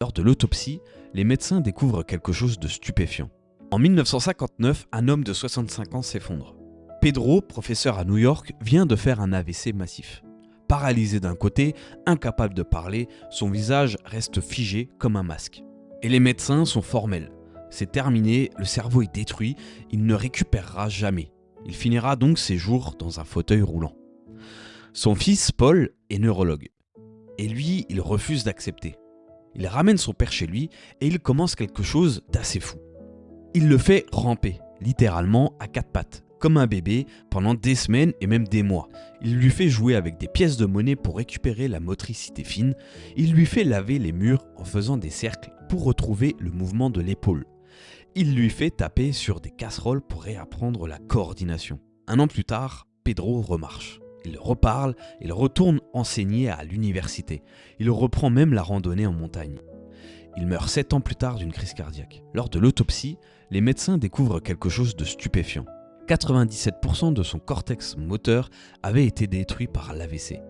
Lors de l'autopsie, les médecins découvrent quelque chose de stupéfiant. En 1959, un homme de 65 ans s'effondre. Pedro, professeur à New York, vient de faire un AVC massif. Paralysé d'un côté, incapable de parler, son visage reste figé comme un masque. Et les médecins sont formels. C'est terminé, le cerveau est détruit, il ne récupérera jamais. Il finira donc ses jours dans un fauteuil roulant. Son fils, Paul, est neurologue. Et lui, il refuse d'accepter. Il ramène son père chez lui et il commence quelque chose d'assez fou. Il le fait ramper, littéralement à quatre pattes, comme un bébé, pendant des semaines et même des mois. Il lui fait jouer avec des pièces de monnaie pour récupérer la motricité fine. Il lui fait laver les murs en faisant des cercles pour retrouver le mouvement de l'épaule. Il lui fait taper sur des casseroles pour réapprendre la coordination. Un an plus tard, Pedro remarche. Il reparle, il retourne enseigner à l'université. Il reprend même la randonnée en montagne. Il meurt 7 ans plus tard d'une crise cardiaque. Lors de l'autopsie, les médecins découvrent quelque chose de stupéfiant. 97% de son cortex moteur avait été détruit par l'AVC.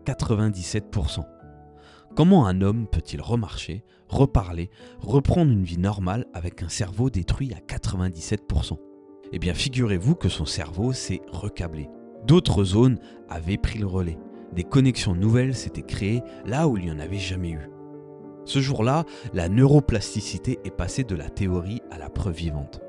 97%. Comment un homme peut-il remarcher, reparler, reprendre une vie normale avec un cerveau détruit à 97%? Eh bien, figurez-vous que son cerveau s'est recablé. D'autres zones avaient pris le relais. Des connexions nouvelles s'étaient créées là où il n'y en avait jamais eu. Ce jour-là, la neuroplasticité est passée de la théorie à la preuve vivante.